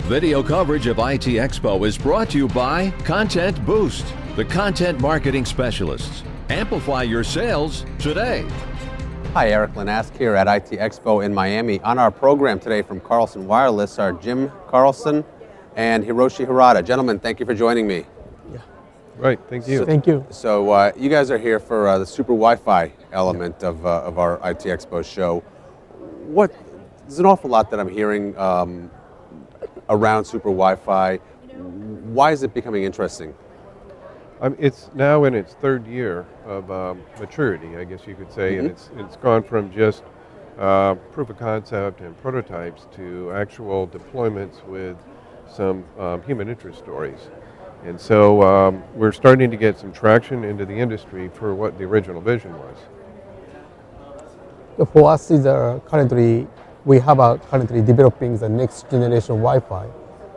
Video coverage of IT Expo is brought to you by Content Boost, the content marketing specialists. Amplify your sales today. Hi, Eric Linask here at IT Expo in Miami. On our program today from Carlson Wireless are Jim Carlson and Hiroshi Harada. Gentlemen, thank you for joining me. Right, thank you. Thank you. So you guys are here for the Super Wi-Fi element of our IT Expo show. There's an awful lot that I'm hearing around Super Wi-Fi. Why is it becoming interesting? It's now in its third year of maturity, I guess you could say, and it's gone from just proof of concept and prototypes to actual deployments with some human interest stories. And so we're starting to get some traction into the industry for what the original vision was. For us, we have currently developing the next generation Wi-Fi.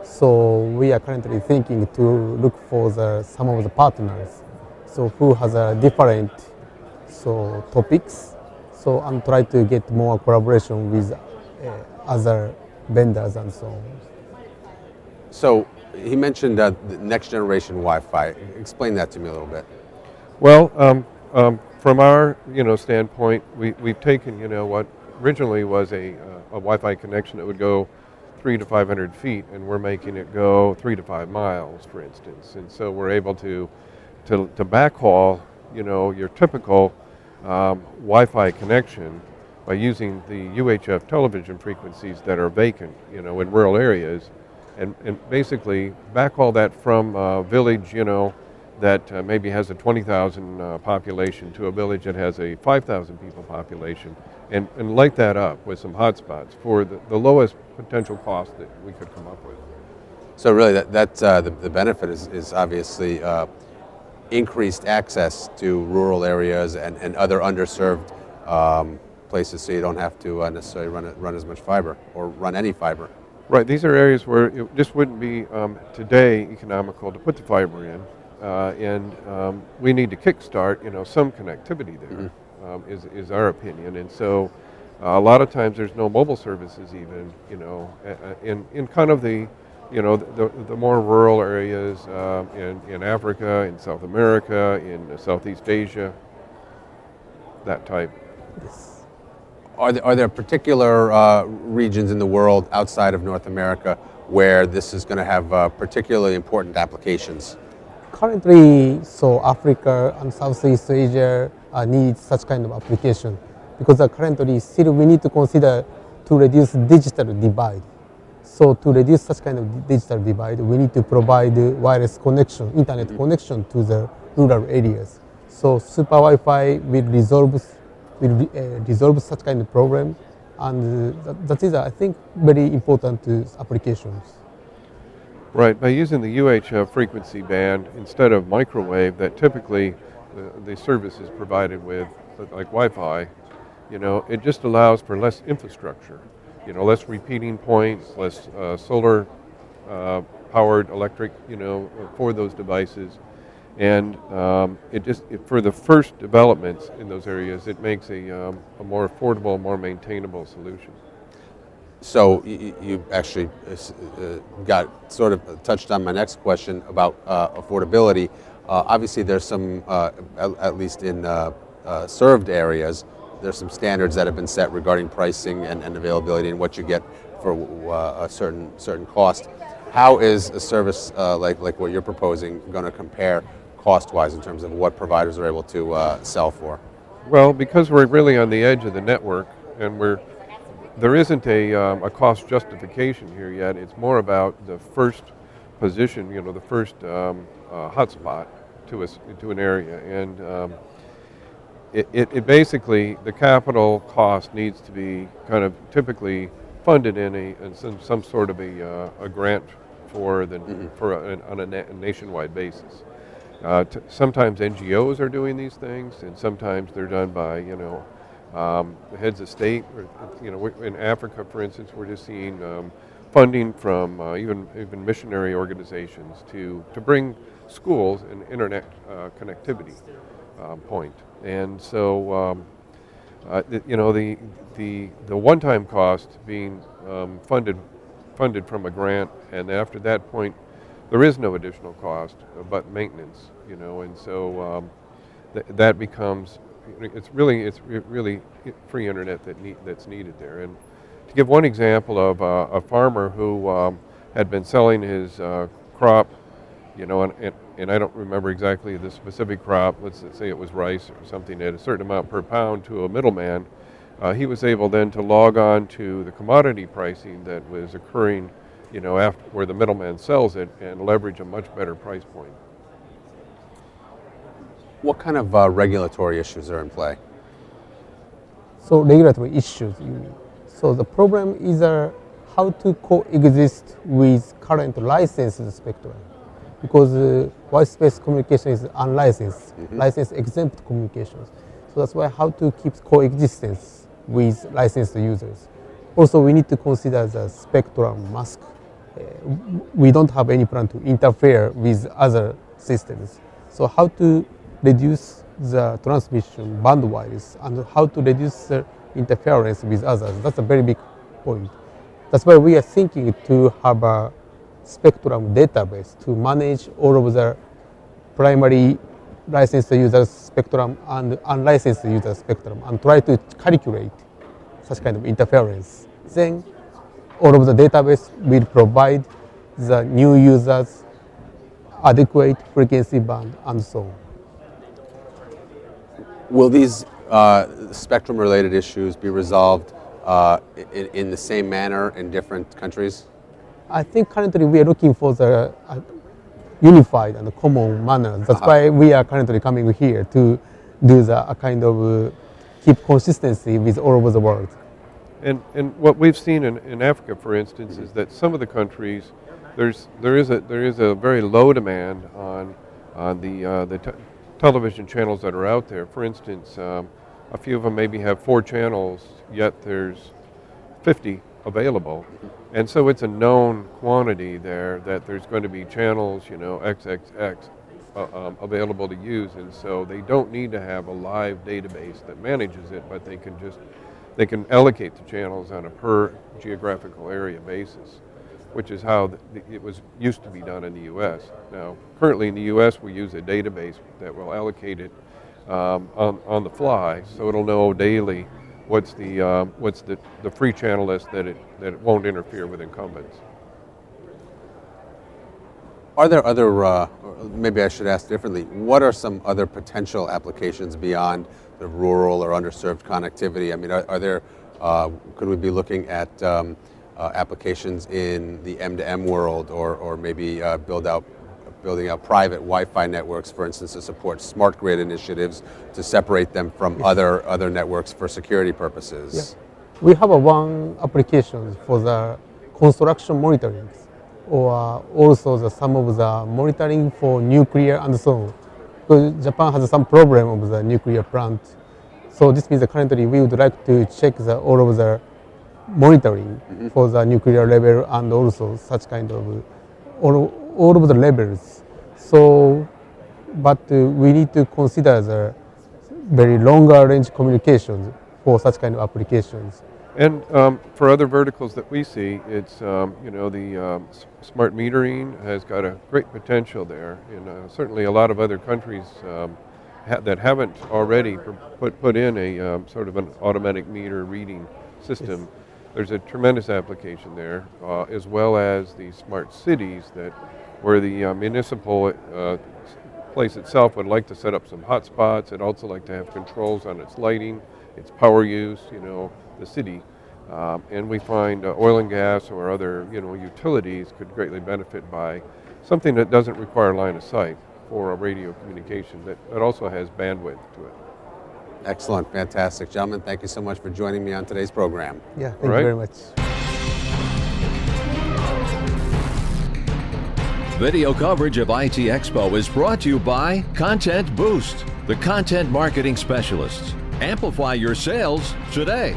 So we are currently thinking to look for some of the partners, so who has different topics, and try to get more collaboration with other vendors and so on. So he mentioned the next generation Wi-Fi. Explain that to me a little bit. Well, from our standpoint, we've taken what originally was a Wi-Fi connection that would go 300 to 500 feet, and we're making it go 3 to 5 miles, for instance. And so we're able to backhaul, your typical Wi-Fi connection by using the UHF television frequencies that are vacant, in rural areas, and basically backhaul that from a village, that maybe has a 20,000 population to a village that has a 5,000 people population, and light that up with some hotspots for the lowest potential cost that we could come up with. So really the benefit is obviously increased access to rural areas and other underserved places, so you don't have to necessarily run as much fiber or run any fiber. Right, these are areas where it just wouldn't be today economical to put the fiber in. And we need to kickstart, some connectivity there, is our opinion. And so a lot of times there's no mobile services even, in kind of the more rural areas in Africa, in South America, in Southeast Asia, that type. Yes. Are there particular regions in the world outside of North America where this is going to have particularly important applications? Currently, Africa and Southeast Asia need such kind of application, because currently still we need to consider to reduce digital divide. So to reduce such kind of digital divide, we need to provide wireless connection, internet connection to the rural areas. So Super Wi-Fi will resolve such kind of problem, and that is, I think, very important applications. Right, by using the UHF frequency band instead of microwave that typically the service is provided with, like Wi-Fi, it just allows for less infrastructure, less repeating points, less solar powered electric, for those devices. And for the first developments in those areas, it makes a more affordable, more maintainable solution. So you actually got sort of touched on my next question about affordability. Obviously, there's some, at least in served areas, there's some standards that have been set regarding pricing and availability and what you get for a certain cost. How is a service like what you're proposing going to compare cost-wise in terms of what providers are able to sell for? Well, because we're really on the edge of the network, and there isn't a cost justification here yet. It's more about the first position, the first hotspot to an area, and it basically, the capital cost needs to be kind of typically funded in some sort of a grant on a nationwide basis. Sometimes NGOs are doing these things, and sometimes they're done by the heads of state. In Africa, for instance, we're just seeing funding from even missionary organizations to bring schools an internet connectivity point. And so, the one-time cost being funded funded from a grant, and after that point, there is no additional cost but maintenance, and so that becomes, it's really free internet that's needed there. And to give one example of a farmer who had been selling his crop, and I don't remember exactly the specific crop, let's say it was rice or something, at a certain amount per pound to a middleman, he was able then to log on to the commodity pricing that was occurring, after where the middleman sells it, and leverage a much better price point. What kind of regulatory issues are in play? So regulatory issues. So the problem is how to coexist with current licensed spectrum, because white space communication is unlicensed, license exempt communications. So that's why how to keep coexistence with licensed users. Also, we need to consider the spectrum mask. We don't have any plan to interfere with other systems. So how to reduce the transmission bandwidth and how to reduce the interference with others. That's a very big point. That's why we are thinking to have a spectrum database to manage all of the primary licensed users spectrum and unlicensed user spectrum and try to calculate such kind of interference. Then all of the database will provide the new users adequate frequency band and so on. Will these spectrum-related issues be resolved in the same manner in different countries? I think currently we are looking for the unified and common manner. That's why we are currently coming here to do a kind of keep consistency with all over the world. And what we've seen in Africa, for instance, is that some of the countries there is a very low demand on the television channels that are out there. For instance, a few of them maybe have 4 channels, yet there's 50 available. And so it's a known quantity there that there's going to be channels, XXX available to use. And so they don't need to have a live database that manages it, but they can allocate the channels on a per geographical area basis, which is how it was used to be done in the U.S. Now, currently in the U.S., we use a database that will allocate it on the fly, so it'll know daily what's the free channel list that it won't interfere with incumbents. Are there other, or maybe I should ask differently, what are some other potential applications beyond the rural or underserved connectivity? I mean, are there, could we be looking at applications in the M2M world, or maybe building out private Wi-Fi networks, for instance, to support smart grid initiatives, to separate them from other networks for security purposes? Yeah. We have one application for the construction monitoring, or also some of the monitoring for nuclear and so on. Because Japan has some problem of the nuclear plant. So this means that currently we would like to check all of the monitoring for the nuclear level and also such kind of all of the levels. So, but we need to consider the very longer range communications for such kind of applications. And for other verticals that we see, it's the smart metering has got a great potential there. And certainly a lot of other countries that haven't already put in a sort of an automatic meter reading system. Yes. There's a tremendous application there, as well as the smart cities where the municipal place itself would like to set up some hotspots. It'd also like to have controls on its lighting, its power use, the city. And we find oil and gas or other, utilities could greatly benefit by something that doesn't require line of sight for a radio communication that also has bandwidth to it. Excellent, fantastic. Gentlemen, thank you so much for joining me on today's program. Yeah, thank you very much. Video coverage of ITEXPO is brought to you by Content Boost, the content marketing specialists. Amplify your sales today.